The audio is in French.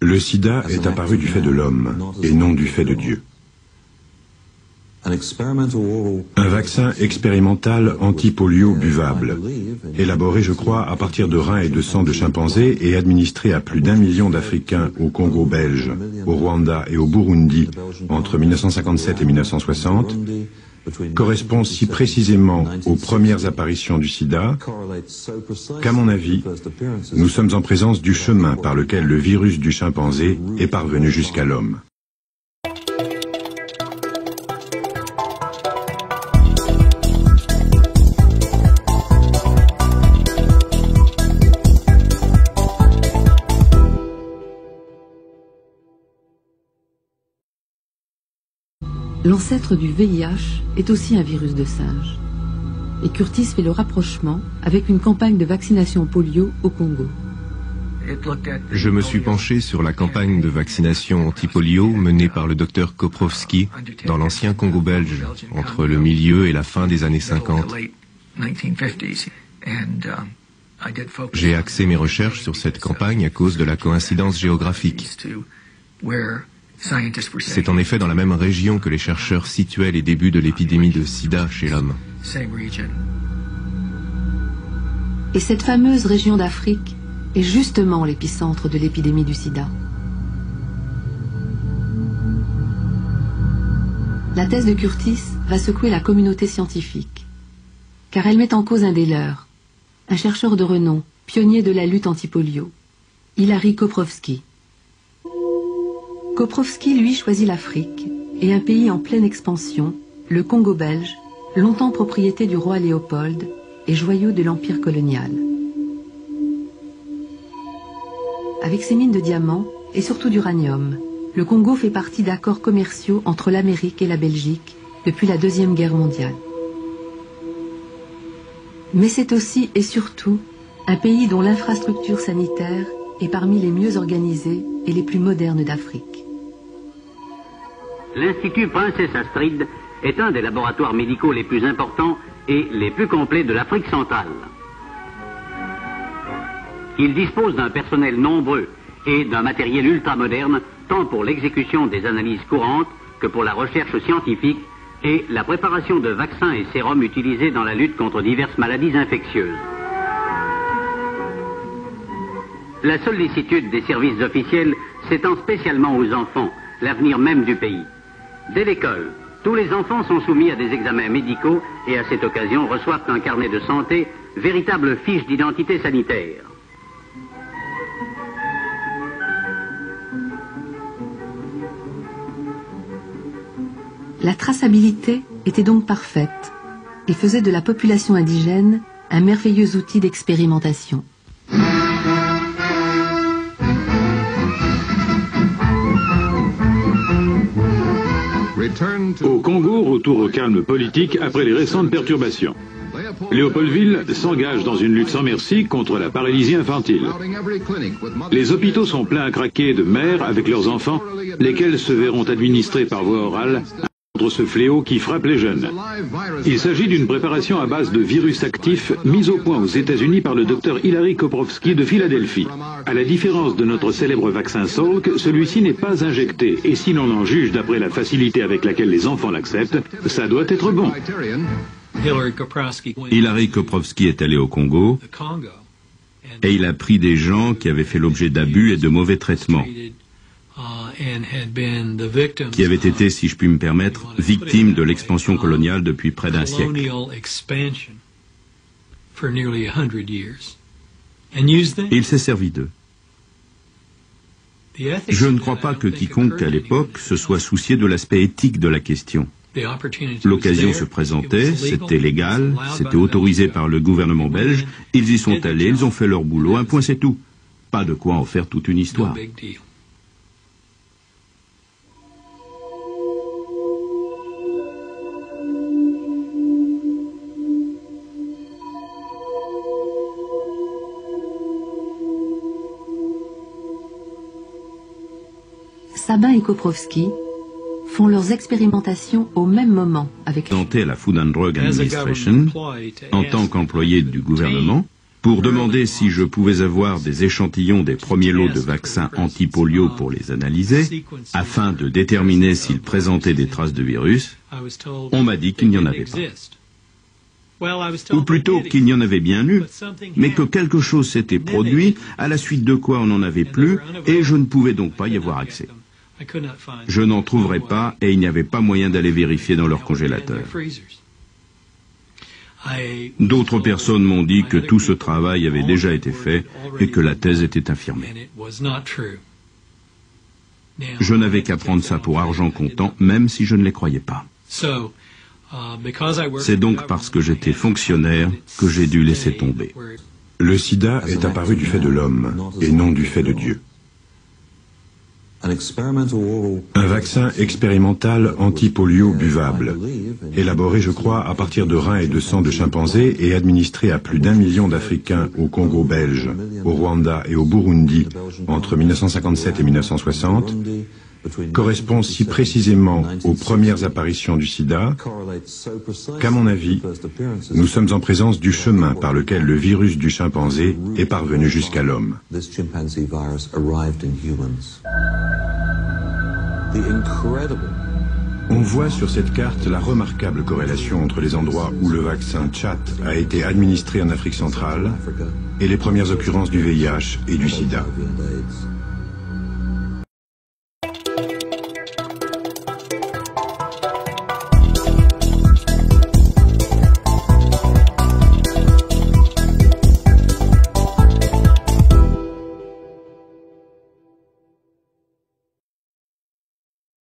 Le sida est apparu du fait de l'homme et non du fait de Dieu. Un vaccin expérimental anti-polio buvable, élaboré, je crois, à partir de reins et de sang de chimpanzés et administré à plus d'1 million d'Africains au Congo belge, au Rwanda et au Burundi entre 1957 et 1960, correspond si précisément aux premières apparitions du sida qu'à mon avis, nous sommes en présence du chemin par lequel le virus du chimpanzé est parvenu jusqu'à l'homme. L'ancêtre du VIH est aussi un virus de singe. Et Curtis fait le rapprochement avec une campagne de vaccination polio au Congo. Je me suis penché sur la campagne de vaccination anti-polio menée par le docteur Koprovsky dans l'ancien Congo belge, entre le milieu et la fin des années 50. J'ai axé mes recherches sur cette campagne à cause de la coïncidence géographique. C'est en effet dans la même région que les chercheurs situaient les débuts de l'épidémie de sida chez l'homme. Et cette fameuse région d'Afrique est justement l'épicentre de l'épidémie du sida. La thèse de Curtis va secouer la communauté scientifique, car elle met en cause un des leurs, un chercheur de renom, pionnier de la lutte anti-polio, Hilary Koprovsky. Koprovsky, lui, choisit l'Afrique et un pays en pleine expansion, le Congo belge, longtemps propriété du roi Léopold et joyau de l'empire colonial. Avec ses mines de diamants et surtout d'uranium, le Congo fait partie d'accords commerciaux entre l'Amérique et la Belgique depuis la Deuxième Guerre mondiale. Mais c'est aussi et surtout un pays dont l'infrastructure sanitaire est parmi les mieux organisées et les plus modernes d'Afrique. L'Institut Princesse Astrid est un des laboratoires médicaux les plus importants et les plus complets de l'Afrique centrale. Il dispose d'un personnel nombreux et d'un matériel ultramoderne, tant pour l'exécution des analyses courantes que pour la recherche scientifique et la préparation de vaccins et sérums utilisés dans la lutte contre diverses maladies infectieuses. La sollicitude des services officiels s'étend spécialement aux enfants, l'avenir même du pays. Dès l'école, tous les enfants sont soumis à des examens médicaux et à cette occasion reçoivent un carnet de santé, véritable fiche d'identité sanitaire. La traçabilité était donc parfaite et faisait de la population indigène un merveilleux outil d'expérimentation. Au Congo, retour au calme politique après les récentes perturbations. Léopoldville s'engage dans une lutte sans merci contre la paralysie infantile. Les hôpitaux sont pleins à craquer de mères avec leurs enfants, lesquels se verront administrer par voie orale contre ce fléau qui frappe les jeunes. Il s'agit d'une préparation à base de virus actifs mise au point aux États-Unis par le docteur Hilary Koprovsky de Philadelphie. À la différence de notre célèbre vaccin Salk, celui-ci n'est pas injecté, et si l'on en juge d'après la facilité avec laquelle les enfants l'acceptent, ça doit être bon. Hilary Koprovsky est allé au Congo et il a pris des gens qui avaient fait l'objet d'abus et de mauvais traitements, qui avaient été, si je puis me permettre, victimes de l'expansion coloniale depuis près d'un siècle. Il s'est servi d'eux. Je ne crois pas que quiconque à l'époque se soit soucié de l'aspect éthique de la question. L'occasion se présentait, c'était légal, c'était autorisé par le gouvernement belge, ils y sont allés, ils ont fait leur boulot, un point c'est tout. Pas de quoi en faire toute une histoire. Sabin et Koprovsky font leurs expérimentations au même moment avec à la Food and Drug Administration en tant qu'employé du gouvernement pour demander si je pouvais avoir des échantillons des premiers lots de vaccins anti-polio pour les analyser, afin de déterminer s'ils présentaient des traces de virus, on m'a dit qu'il n'y en avait pas. Ou plutôt qu'il n'y en avait bien eu, mais que quelque chose s'était produit, à la suite de quoi on n'en avait plus, et je ne pouvais donc pas y avoir accès. Je n'en trouverais pas, et il n'y avait pas moyen d'aller vérifier dans leur congélateur. D'autres personnes m'ont dit que tout ce travail avait déjà été fait et que la thèse était infirmée. Je n'avais qu'à prendre ça pour argent comptant, même si je ne les croyais pas. C'est donc parce que j'étais fonctionnaire que j'ai dû laisser tomber. Le sida est apparu du fait de l'homme et non du fait de Dieu. Un vaccin expérimental anti-polio buvable, élaboré, je crois, à partir de reins et de sang de chimpanzés et administré à plus d'1 million d'Africains au Congo belge, au Rwanda et au Burundi entre 1957 et 1960, correspond si précisément aux premières apparitions du sida qu'à mon avis, nous sommes en présence du chemin par lequel le virus du chimpanzé est parvenu jusqu'à l'homme. On voit sur cette carte la remarquable corrélation entre les endroits où le vaccin Chat a été administré en Afrique centrale et les premières occurrences du VIH et du sida.